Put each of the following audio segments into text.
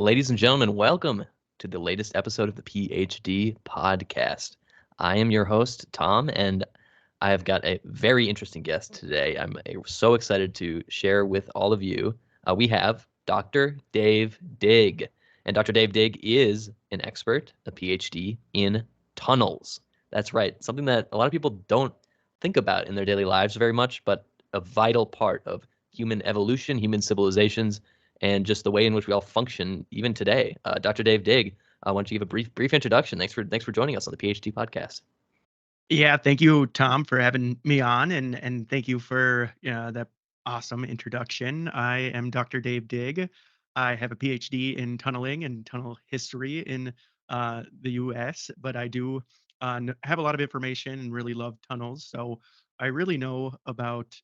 Ladies and gentlemen, welcome to the latest episode of the PhD podcast. I am your host, Tom, and I have got a very interesting guest today. I'm so excited to share with all of you. We have Dr. Dave Digg. And Dr. Dave Digg is an expert, a PhD in tunnels. That's right, something that a lot of people don't think about in their daily lives very much, but a vital part of human evolution, human civilizations, and just the way in which we all function even today. Dr. Dave Digg, why don't you give a brief introduction? Thanks for joining us on the PhD podcast. Yeah, thank you, Tom, for having me on, and thank you for that awesome introduction. I am Dr. Dave Digg. I have a PhD in tunneling and tunnel history in the U.S., but I do have a lot of information and really love tunnels. So I really know about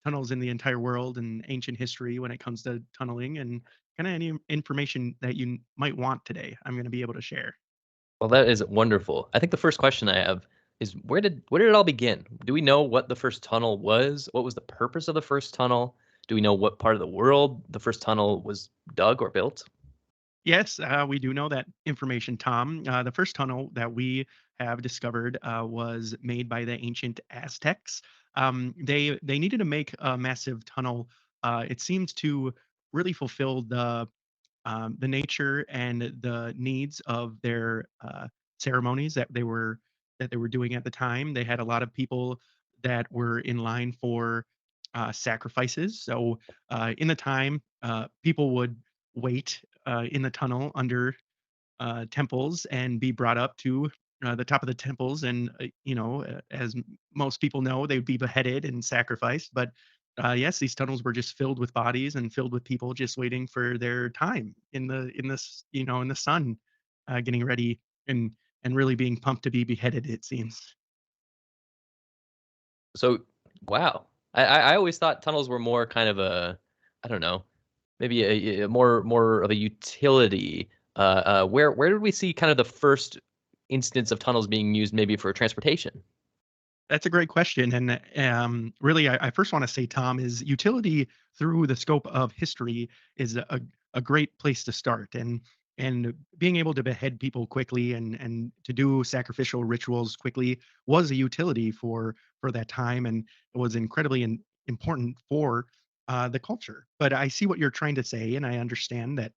tunnels in the entire world and ancient history when it comes to tunneling and kind of any information that you might want today. I'm going to be able to share. Well, that is wonderful. I think the first question I have is where did it all begin? Do we know what the first tunnel was? What was the purpose of the first tunnel? Do we know what part of the world the first tunnel was dug or built? Yes, we do know that information, Tom. The first tunnel that we have discovered was made by the ancient Aztecs. They needed to make a massive tunnel. It seems to really fulfill the nature and the needs of their ceremonies that they were doing at the time. They had a lot of people that were in line for sacrifices. So in the time, people would wait in the tunnel under temples and be brought up to the top of the temples. And, as most people know, they would be beheaded and sacrificed. But yes, these tunnels were just filled with bodies and filled with people just waiting for their time in the sun, getting ready and really being pumped to be beheaded. It seems. So, wow. I always thought tunnels were more kind of a, I don't know, maybe a more of a utility. Where did we see kind of the first instance of tunnels being used maybe for transportation? That's a great question, and really, I first want to say, Tom, is utility through the scope of history is a great place to start, and being able to behead people quickly and to do sacrificial rituals quickly was a utility for that time, and it was incredibly important for the culture. But I see what you're trying to say, and I understand that.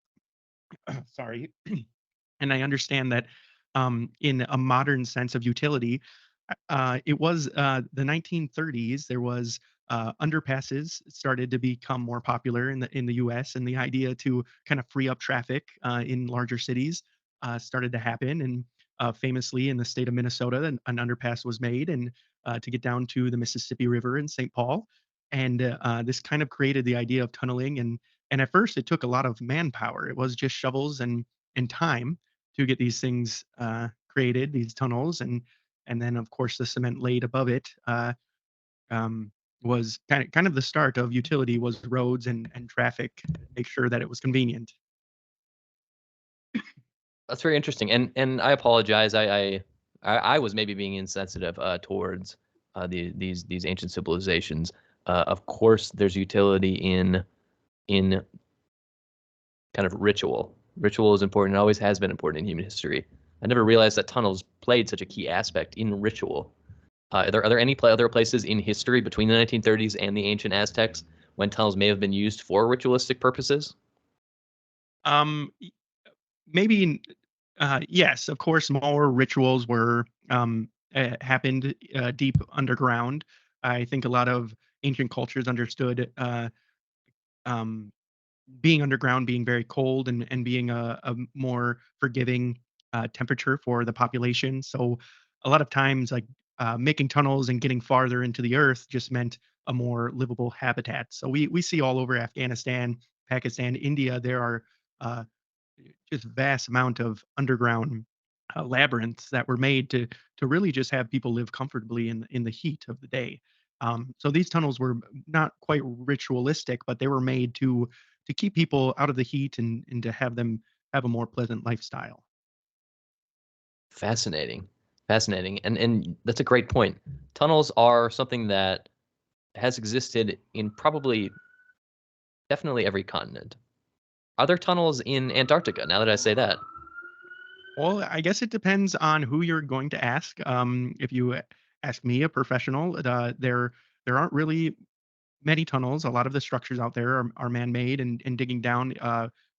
Sorry, and I understand that in a modern sense of utility, it was the 1930s. There was underpasses started to become more popular in the U.S. and the idea to kind of free up traffic in larger cities started to happen. And famously, in the state of Minnesota, an underpass was made and to get down to the Mississippi River in St. Paul. And this kind of created the idea of tunneling. And at first, it took a lot of manpower. It was just shovels and time to get these things created, these tunnels, and then of course the cement laid above it um, was kind of the start of utility was roads and traffic, make sure that it was convenient. That's very interesting, and I apologize. I was maybe being insensitive towards these ancient civilizations. Of course, there's utility in kind of ritual. Ritual is important. It always has been important in human history. I never realized that tunnels played such a key aspect in ritual. Are there any other places in history between the 1930s and the ancient Aztecs when tunnels may have been used for ritualistic purposes? Um, y- Maybe yes, of course, more rituals were happened deep underground. I think a lot of ancient cultures understood um, being underground, being very cold, and being a more forgiving temperature for the population. So a lot of times, like making tunnels and getting farther into the earth just meant a more livable habitat. So we see all over Afghanistan, Pakistan, India, there are just vast amount of underground labyrinths that were made to really just have people live comfortably in the heat of the day. So these tunnels were not quite ritualistic, but they were made to keep people out of the heat and to have them have a more pleasant lifestyle. Fascinating, fascinating, and that's a great point. Tunnels are something that has existed in probably definitely every continent. Are there tunnels in Antarctica? Now that I say that. Well, I guess it depends on who you're going to ask. If you ask me, a professional, there aren't really many tunnels. A lot of the structures out there are man-made, and digging down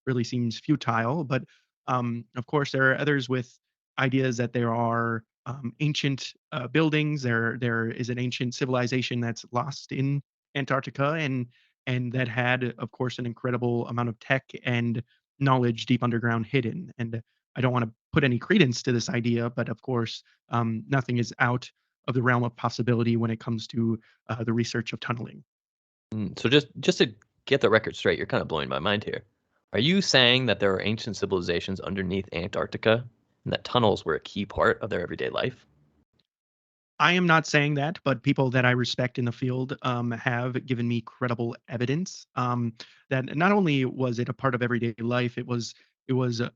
really seems futile. But of course, there are others with ideas that there are ancient buildings. There is an ancient civilization that's lost in Antarctica, and that had, of course, an incredible amount of tech and knowledge deep underground hidden. And I don't want to put any credence to this idea, but of course, nothing is out of the realm of possibility when it comes to the research of tunneling. So just to get the record straight, you're kind of blowing my mind here. Are you saying that there are ancient civilizations underneath Antarctica and that tunnels were a key part of their everyday life? I am not saying that, but people that I respect in the field have given me credible evidence that not only was it a part of everyday life, it was a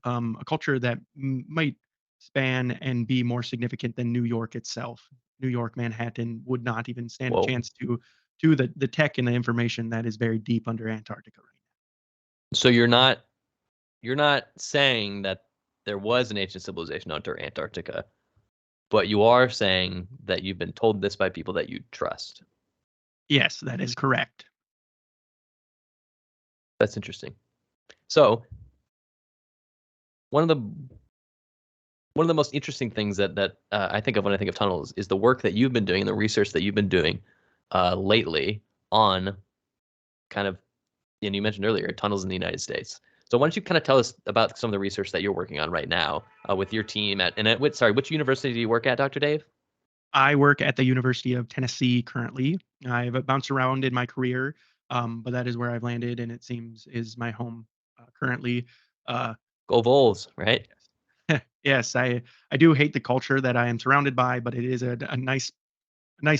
culture that might span and be more significant than New York itself. New York, Manhattan would not even stand a Whoa. chance to the tech and the information that is very deep under Antarctica right So you're not saying that there was an ancient civilization under Antarctica, but you are saying that you've been told this by people that you trust. now. Yes, that is correct. That's interesting. So one of the one of the most interesting things that I think of when I think of tunnels is the work that you've been doing and the research that you've been doing lately on kind of, and you mentioned earlier, tunnels in the United States. So why don't you kind of tell us about some of the research that you're working on right now with your team which university do you work at, Dr. Dave? I work at the University of Tennessee currently. I've bounced around in my career, but that is where I've landed, and it seems is my home currently. Uh, Go Vols, right? yes, yes, I do hate the culture that I am surrounded by, but it is a nice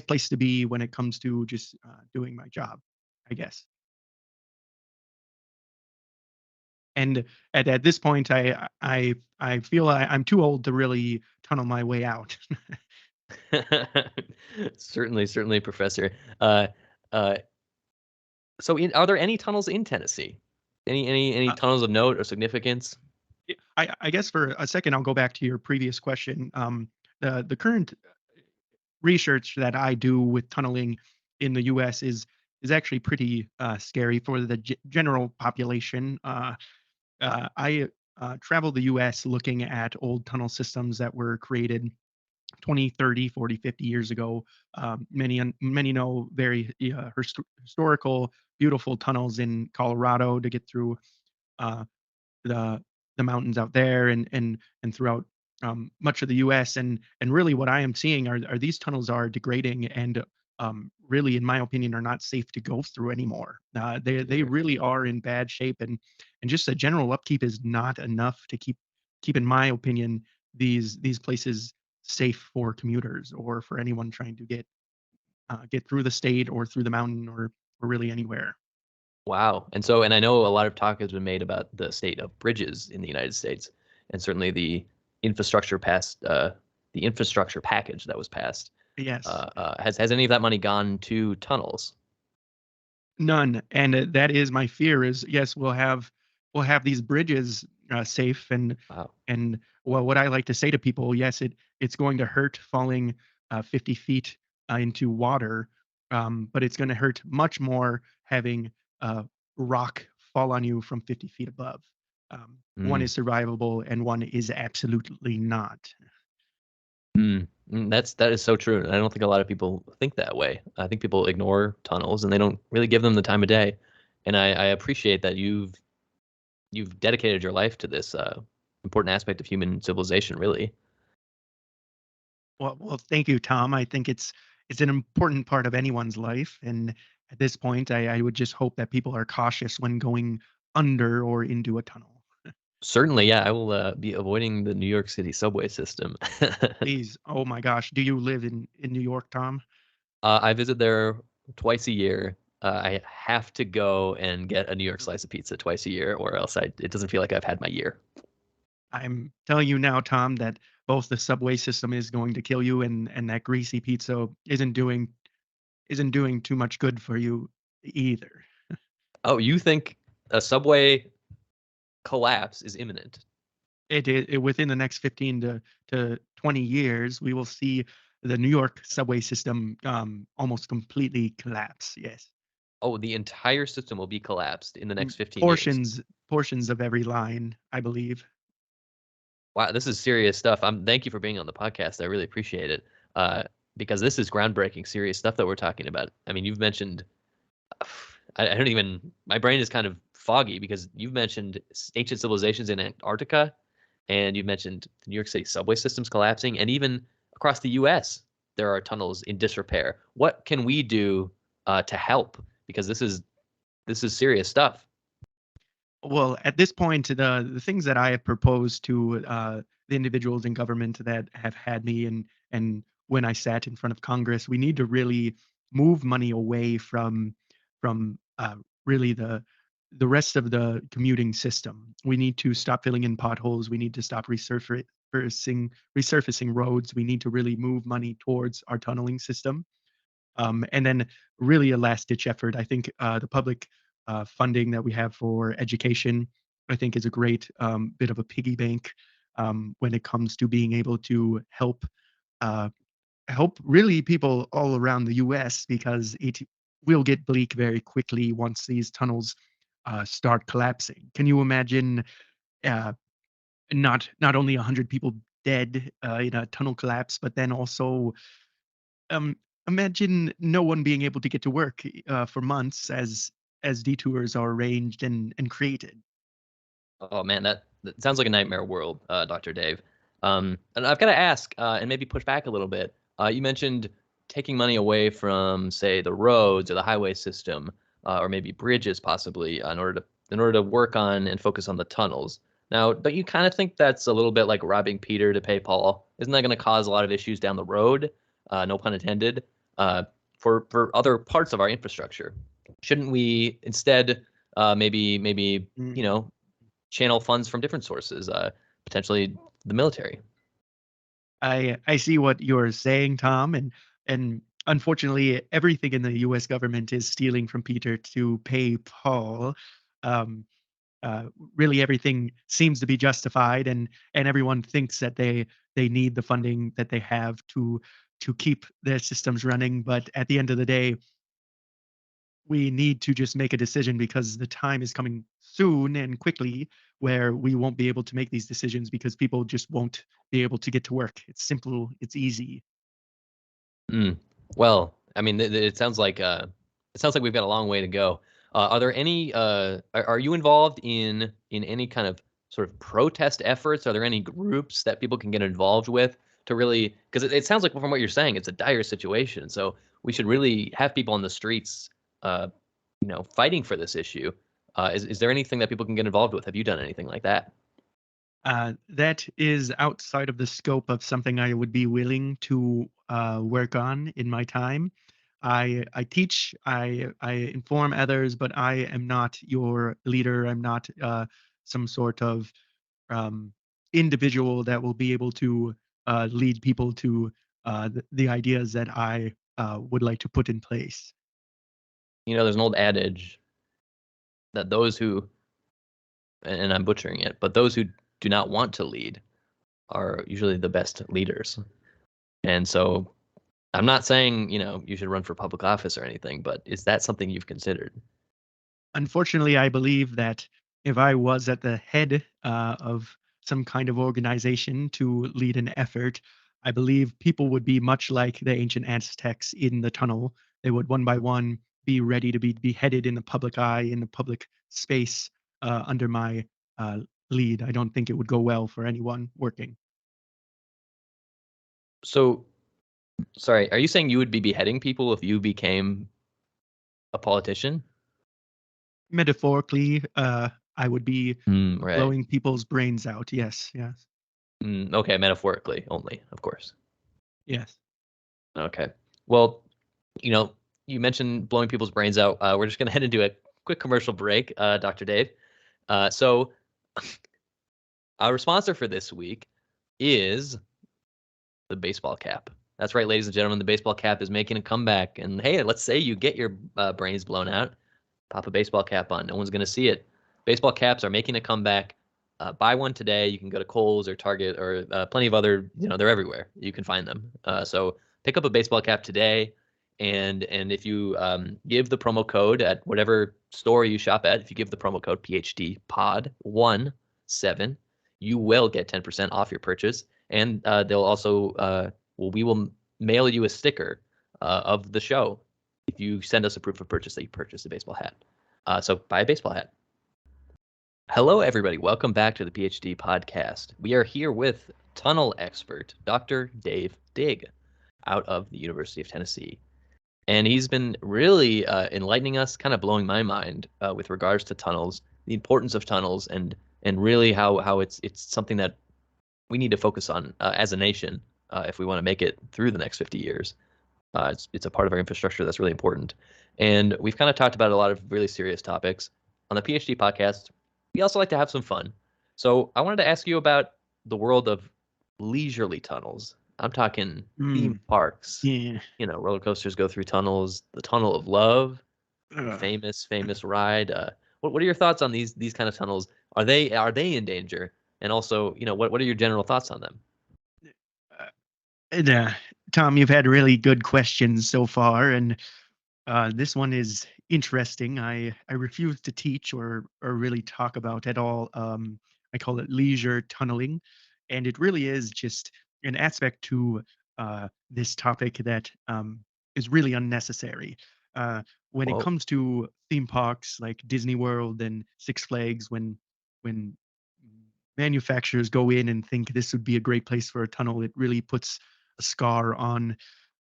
place to be when it comes to just doing my job, I guess. And at this point, I feel I'm too old to really tunnel my way out. Certainly, Professor. Uh, uh, are there any tunnels in Tennessee? Any tunnels of note or significance? I guess for a second, I'll go back to your previous question. The current research that I do with tunneling in the U.S. is actually pretty scary for the general population. I traveled the U.S. looking at old tunnel systems that were created 20, 30, 40, 50 years ago. Many know very historical, beautiful tunnels in Colorado to get through uh, the the mountains out there, and throughout much of the U.S. And really, what I am seeing are these tunnels are degrading and really, in my opinion, are not safe to go through anymore. They Sure. really are in bad shape, and just the general upkeep is not enough to keep, in my opinion, these places safe for commuters or for anyone trying to get through the state or through the mountain or really anywhere. Wow. And I know a lot of talk has been made about the state of bridges in the United States, and certainly the infrastructure package that was passed. Yes. Has any of that money gone to tunnels? None, and that is my fear is, yes, we'll have these bridges, safe Wow. and well, what I like to say to people, yes, it's going to hurt falling, 50 feet, into water, but it's gonna hurt much more having, rock fall on you from 50 feet above. One Mm. is survivable and one is absolutely not. That is so true. And I don't think a lot of people think that way. I think people ignore tunnels and they don't really give them the time of day. And I appreciate that you've dedicated your life to this important aspect of human civilization, really. Well, thank you, Tom. I think it's an important part of anyone's life, and at this point, I would just hope that people are cautious when going under or into a tunnel. Certainly, yeah, I will be avoiding the New York City subway system. Please, oh my gosh, do you live in New York, Tom? I visit there twice a year. I have to go and get a New York slice of pizza twice a year, or else it doesn't feel like I've had my year. I'm telling you now, Tom, that both the subway system is going to kill you, and that greasy pizza isn't doing too much good for you either. Oh, you think a subway collapse is imminent. Within the next 15 to 20 years, we will see the New York subway system almost completely collapse. Yes. Oh, the entire system will be collapsed in the Mm, next 15 years. portions of every line, I believe. Wow, this is serious stuff. Thank you for being on the podcast. I really appreciate it. Uh, because this is groundbreaking, serious stuff that we're talking about. I mean, you've mentioned, I don't even, my brain is kind of foggy because you've mentioned ancient civilizations in Antarctica, and you've mentioned the New York City subway systems collapsing, and even across the U.S., there are tunnels in disrepair. What can we do to help? Because this is serious stuff. Well, at this point, the things that I have proposed to the individuals in government that have had me, and when I sat in front of Congress, we need to really move money away from really the rest of the commuting system. We need to stop filling in potholes. We need to stop resurfacing roads. We need to really move money towards our tunneling system. And then really a last ditch effort. I think the public funding that we have for education, I think, is a great bit of a piggy bank when it comes to being able to uh, help really people all around the U.S. because it will get bleak very quickly once these tunnels start collapsing. Can you imagine uh, not only 100 people dead in a tunnel collapse, but then also um, imagine no one being able to get to work for months as detours are arranged and created. Oh man, that sounds like a nightmare world, Dr. Dave. And I've got to ask, and maybe push back a little bit. You mentioned taking money away from, say, the roads or the highway system, or maybe bridges, possibly, in order to work on and focus on the tunnels. Now, don't you kind of think that's a little bit like robbing Peter to pay Paul? Isn't that going to cause a lot of issues down the road? No pun intended. Uh, for other parts of our infrastructure, shouldn't we instead maybe Mm. channel funds from different sources, potentially the military? I see what you're saying, Tom, and unfortunately, everything in the U.S. government is stealing from Peter to pay Paul. Um, uh, Really, everything seems to be justified, and everyone thinks that they need the funding that they have to keep their systems running. But at the end of the day, we need to just make a decision because the time is coming soon and quickly where we won't be able to make these decisions because people just won't be able to get to work. It's simple, it's easy. Mm. Well, I mean, it sounds like we've got a long way to go. Are there any? Are you involved in any kind of sort of protest efforts? Are there any groups that people can get involved with to really? Because it sounds like from what you're saying, it's a dire situation. So we should really have people on the streets, uh, fighting for this issue. Is there anything that people can get involved with? Have you done anything like that? That is outside of the scope of something I would be willing to work on in my time. I teach, I inform others, but I am not your leader. I'm not some sort of um, individual that will be able to lead people to the ideas that I would like to put in place. There's an old adage that those who, and I'm butchering it, but those who do not want to lead are usually the best leaders. And so I'm not saying, you should run for public office or anything, but is that something you've considered? Unfortunately, I believe that if I was at the head of some kind of organization to lead an effort, I believe people would be much like the ancient Aztecs in the tunnel. They would one by one be ready to be beheaded in the public eye, in the public space under my uh, lead. I don't think it would go well for anyone working. So, sorry, are you saying you would be beheading people if you became a politician? Metaphorically, I would be Right. blowing people's brains out. Yes, yes, Okay, metaphorically only, of course. yes. Okay. Well, you know, you mentioned blowing people's brains out. We're just going to head into a quick commercial break, Dr. Dave. So, our sponsor for this week is the baseball cap. That's right, ladies and gentlemen, the baseball cap is making a comeback. And hey, let's say you get your brains blown out, pop a baseball cap on. No one's going to see it. baseball caps are making a comeback. Buy one today. You can go to Kohl's or Target or plenty of other, they're everywhere. You can find them. So pick up a baseball cap today. And if you give the promo code at whatever store you shop at, if you give the promo code PhD Pod 17, you will get 10% off your purchase. And they'll also, we will mail you a sticker of the show if you send us a proof of purchase that you purchased a baseball hat. So buy a baseball hat. Hello, everybody. Welcome back to the PhD podcast. We are here with tunnel expert, Dr. Dave Digg, out of the University of Tennessee. And he's been really enlightening us, kind of blowing my mind with regards to tunnels, the importance of tunnels, and really how it's something that we need to focus on as a nation if we want to make it through the next 50 years. It's a part of our infrastructure that's really important. And we've kind of talked about a lot of really serious topics. On the PhD podcast, we also like to have some fun. So I wanted to ask you about the world of leisurely tunnels. I'm talking theme parks. Yeah. Roller coasters go through tunnels. The Tunnel of Love, famous ride. What are your thoughts on these kind of tunnels? Are they in danger? And also, what are your general thoughts on them? Tom, you've had really good questions so far, and this one is interesting. I refuse to teach or really talk about at all. I call it leisure tunneling, and it really is just an aspect to this topic that is really unnecessary. When it Whoa. comes to theme parks like Disney World and Six Flags, when manufacturers go in and think this would be a great place for a tunnel, it really puts a scar on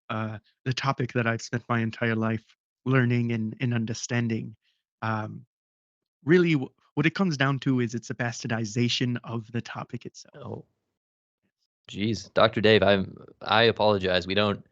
the topic that I've spent my entire life learning and understanding. Really, what it comes down to is it's a bastardization of the topic itself. Oh, geez, Dr. Dave, I apologize. We don't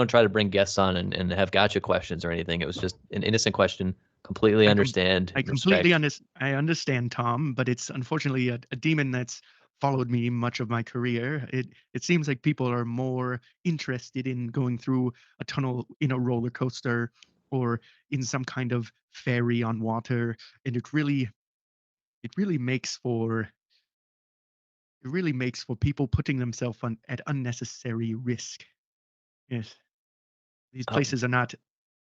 try to bring guests on and have gotcha questions or anything. It was just an innocent question. Completely understand. I completely understand, Tom, but it's unfortunately a demon that's followed me much of my career. It seems like people are more interested in going through a tunnel in a roller coaster or in some kind of ferry on water, and it really makes for people putting themselves at unnecessary risk. Yes, these Oh, places are not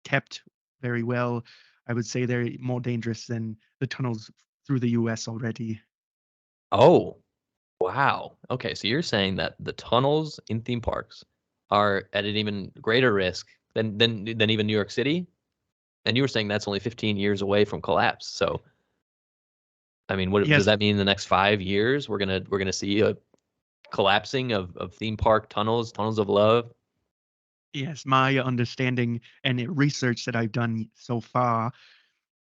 kept very well. I would say they're more dangerous than the tunnels through the U.S. already. oh, wow. Okay, so you're saying that the tunnels in theme parks are at an even greater risk than even New York City? And you were saying that's only 15 years away from collapse. So, I mean, what does Yes, that mean in the next 5 years? We're gonna see a collapsing of theme park tunnels of love? yes, my understanding and research that I've done so far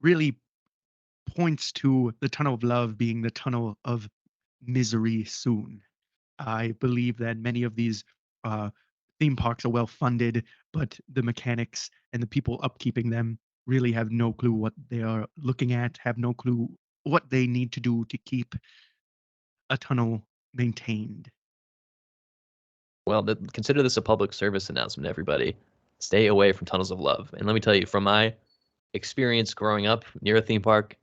really points to the tunnel of love being the tunnel of misery soon. I believe that many of these uh, theme parks are well funded, but the mechanics and the people upkeeping them really have no clue what they are looking at, have no clue what they need to do to keep a tunnel maintained. Well, consider this a public service announcement, everybody. Stay away from tunnels of love. And let me tell you, from my experience growing up near a theme park,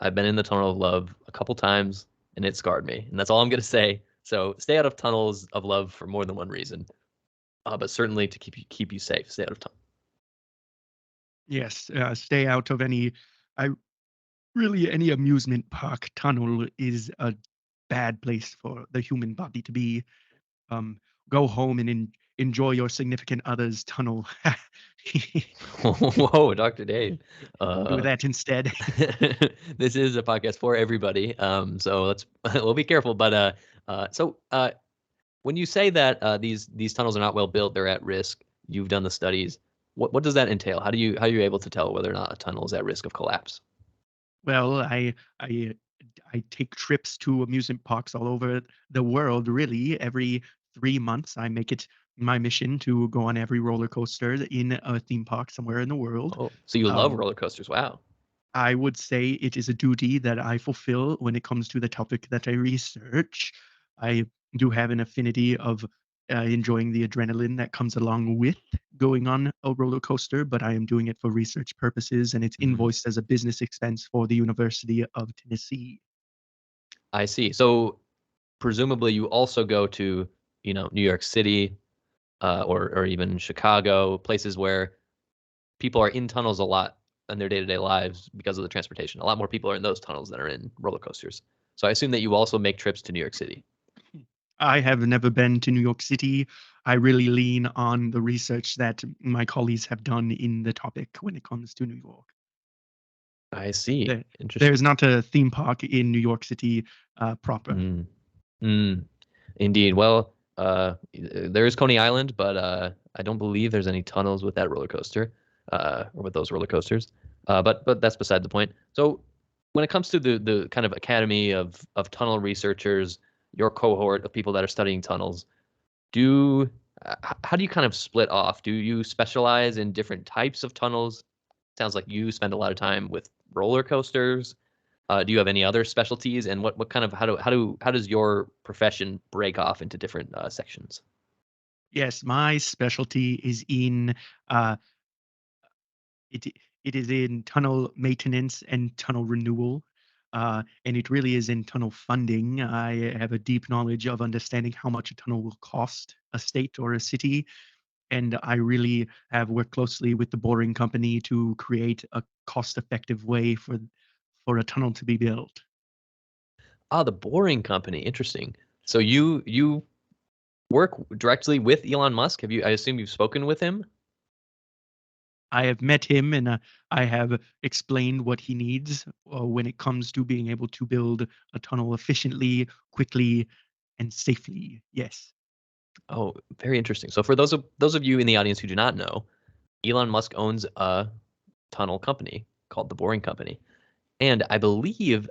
I've been in the tunnel of love a couple times, and it scarred me. And that's all I'm gonna say. So stay out of tunnels of love for more than one reason, but certainly to keep you safe. Stay out of tunnels. Yes, stay out of any. I really any amusement park tunnel is a bad place for the human body to be. Um, Go home and enjoy your significant other's tunnel. Whoa, Dr. Dave. Do that instead. This is a podcast for everybody. So we'll be careful. But when you say that these tunnels are not well built, they're at risk. You've done the studies. What does that entail? How are you able to tell whether or not a tunnel is at risk of collapse? Well, I take trips to amusement parks all over the world. Really, every 3 months, I make it my mission to go on every roller coaster in a theme park somewhere in the world. Oh, so you love Um, roller coasters? Wow. I would say it is a duty that I fulfill when it comes to the topic that I research. I do have an affinity of enjoying the adrenaline that comes along with going on a roller coaster, but I am doing it for research purposes, and it's Mhm. invoiced as a business expense for the University of Tennessee. I see. So presumably you also go to, New York City, or even Chicago, places where people are in tunnels a lot in their day-to-day lives because of the transportation. A lot more people are in those tunnels than are in roller coasters. So I assume that you also make trips to New York City. I have never been to New York City. I really lean on the research that my colleagues have done in the topic when it comes to New York. I see. There, Interesting. there's not a theme park in New York City proper. Mm. Mm. Indeed. Well, there is Coney Island, but I don't believe there's any tunnels with that roller coaster, or with those roller coasters. But that's beside the point. So when it comes to the kind of academy of tunnel researchers, your cohort of people that are studying tunnels, do how do you kind of split off? Do you specialize in different types of tunnels? Sounds like you spend a lot of time with roller coasters. Do you have any other specialties, and what kind of how does your profession break off into different sections? Yes, my specialty is in uh, it. It is in tunnel maintenance and tunnel renewal, and it really is in tunnel funding. I have a deep knowledge of understanding how much a tunnel will cost a state or a city, and I really have worked closely with the boring company to create a cost-effective way for a tunnel to be built. Ah, the Boring Company. Interesting. So you work directly with Elon Musk. Have you? I assume you've spoken with him. I have met him and I have explained what he needs when it comes to being able to build a tunnel efficiently, quickly, and safely. Yes. Oh, very interesting. So for those of you in the audience who do not know, Elon Musk owns a tunnel company called the Boring Company. And I believe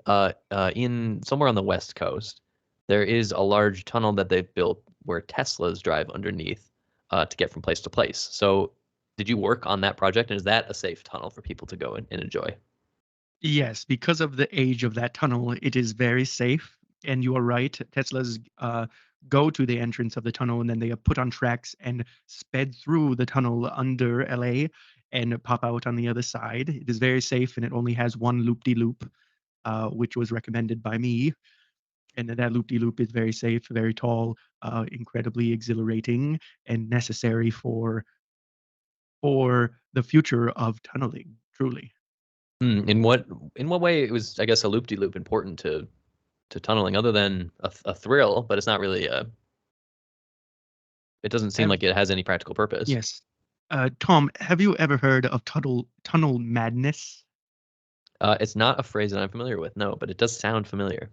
in somewhere on the West Coast, there is a large tunnel that they've built where Teslas drive underneath to get from place to place. So, did you work on that project? And is that a safe tunnel for people to go and enjoy? Yes, because of the age of that tunnel, it is very safe. And you are right. Teslas go to the entrance of the tunnel and then they are put on tracks and sped through the tunnel under LA and pop out on the other side. It is very safe and it only has one loop de loop, which was recommended by me. And that loop de loop is very safe, very tall, incredibly exhilarating, and necessary for the future of tunneling. Truly. In what way it was, I guess, a loop de loop important to tunneling other than a thrill, but it's not really a. It doesn't seem Have like it has any practical purpose. Yes. Tom, have you ever heard of tunnel madness? It's not a phrase that I'm familiar with, no, but it does sound familiar.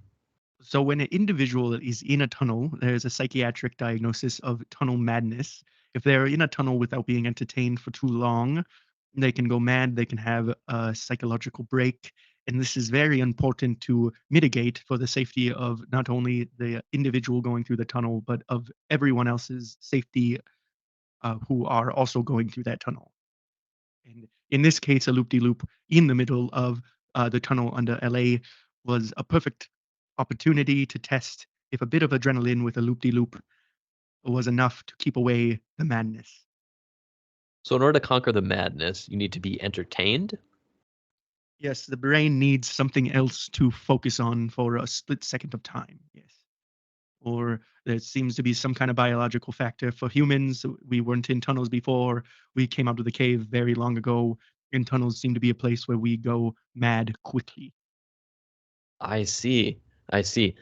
So when an individual is in a tunnel, there's a psychiatric diagnosis of tunnel madness. If they're in a tunnel without being entertained for too long, they can go mad, they can have a psychological break. And this is very important to mitigate for the safety of not only the individual going through the tunnel, but of everyone else's safety who are also going through that tunnel. And in this case, a loop-de-loop in the middle of the tunnel under LA was a perfect opportunity to test if a bit of adrenaline with a loop-de-loop was enough to keep away the madness. So in order to conquer the madness, you need to be entertained. Yes, the brain needs something else to focus on for a split second of time. Yes. Or there seems to be some kind of biological factor for humans. We weren't in tunnels before. We came out of the cave very long ago, and tunnels seem to be a place where we go mad quickly. I see. I see.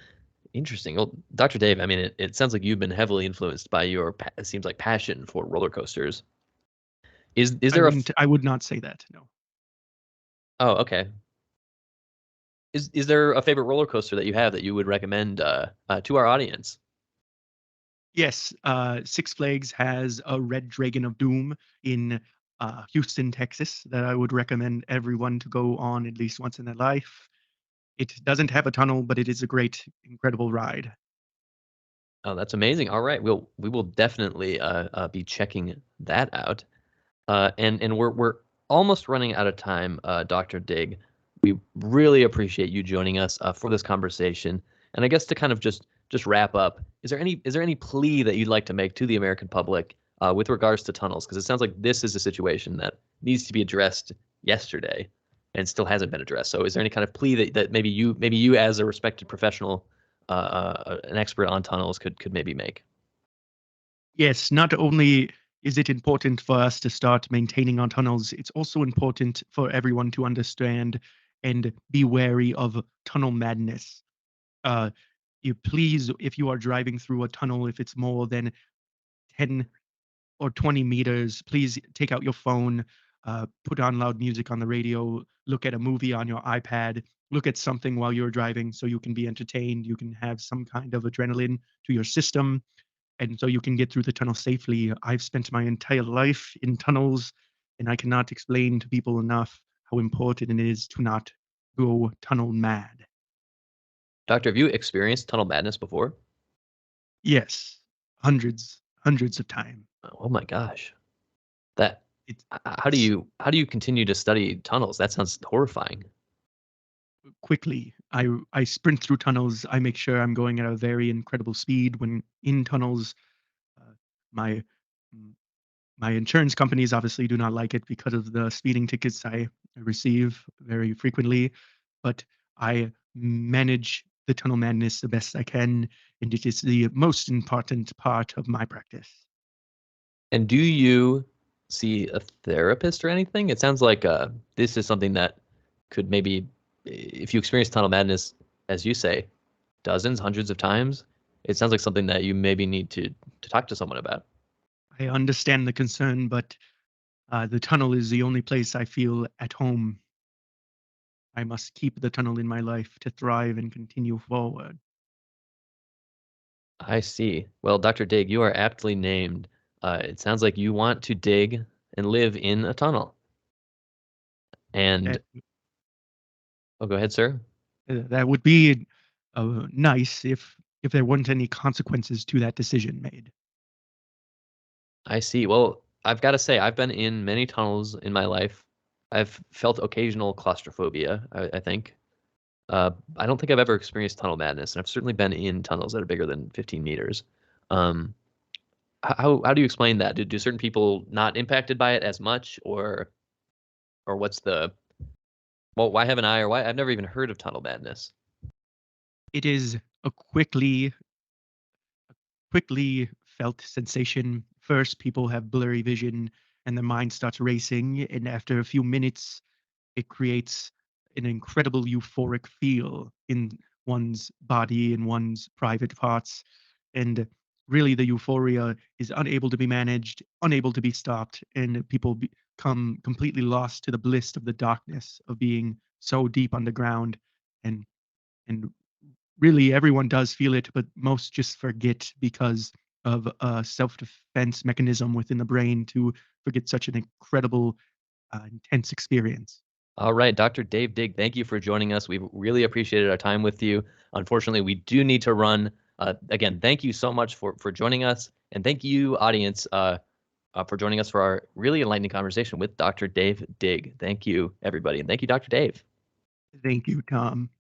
Interesting. Well, Dr. Dave, I mean, it sounds like you've been heavily influenced by it seems like passion for roller coasters. Is there I would not say that, no. oh, okay. Is there a favorite roller coaster that you have that you would recommend to our audience? Yes, Six Flags has a Red Dragon of Doom in Houston, Texas, that I would recommend everyone to go on at least once in their life. It doesn't have a tunnel, but it is a great, incredible ride. Oh, that's amazing. All right, we will definitely be checking that out. And we're almost running out of time, Dr. Dig. We really appreciate you joining us for this conversation. And I guess to kind of just just wrap up, is there any plea that you'd like to make to the American public with regards to tunnels? Because it sounds like this is a situation that needs to be addressed yesterday and still hasn't been addressed. So is there any kind of plea that maybe you as a respected professional, an expert on tunnels could maybe make? Yes, not only is it important for us to start maintaining our tunnels, it's also important for everyone to understand and be wary of tunnel madness. Uh, you please, if you are driving through a tunnel, if it's more than 10 or 20 meters, please take out your phone, put on loud music on the radio, look at a movie on your iPad, look at something while you're driving so you can be entertained, you can have some kind of adrenaline to your system, and so you can get through the tunnel safely. I've spent my entire life in tunnels, and I cannot explain to people enough how important it is to not go tunnel mad. Doctor, have you experienced tunnel madness before? Yes, hundreds of times. Oh my gosh. That It's how do you continue to study tunnels? That sounds horrifying. quickly. I sprint through tunnels. I make sure I'm going at a very incredible speed when in tunnels. Uh, my mm, my insurance companies obviously do not like it because of the speeding tickets I receive very frequently, but I manage the tunnel madness the best I can, and it is the most important part of my practice. And do you see a therapist or anything? It sounds like this is something that could maybe, if you experience tunnel madness, as you say, dozens, hundreds of times, it sounds like something that you maybe need to talk to someone about. I understand the concern, but the tunnel is the only place I feel at home. I must keep the tunnel in my life to thrive and continue forward. I see. Well, Dr. Dig, you are aptly named. It sounds like you want to dig and live in a tunnel. And That oh, go ahead, sir. that would be nice if there weren't any consequences to that decision made. I see. Well, I've got to say, I've been in many tunnels in my life. I've felt occasional claustrophobia, I think. I don't think I've ever experienced tunnel madness, and I've certainly been in tunnels that are bigger than 15 meters. Um, how do you explain that? Do certain people not impacted by it as much, or what's the well? Why haven't I, or why I've never even heard of tunnel madness? It is a quickly felt sensation. First, people have blurry vision and their mind starts racing, and after a few minutes, it creates an incredible euphoric feel in one's body and one's private parts. And really, the euphoria is unable to be managed, unable to be stopped, and people become completely lost to the bliss of the darkness of being so deep underground. And and really, everyone does feel it, but most just forget because of a self-defense mechanism within the brain to forget such an incredible, intense experience. All right, Dr. Dave Dig, thank you for joining us. We've really appreciated our time with you. Unfortunately, we do need to run. Again, thank you so much for joining us, and thank you, audience, for joining us for our really enlightening conversation with Dr. Dave Dig. Thank you, everybody, and thank you, Dr. Dave. Thank you, Tom.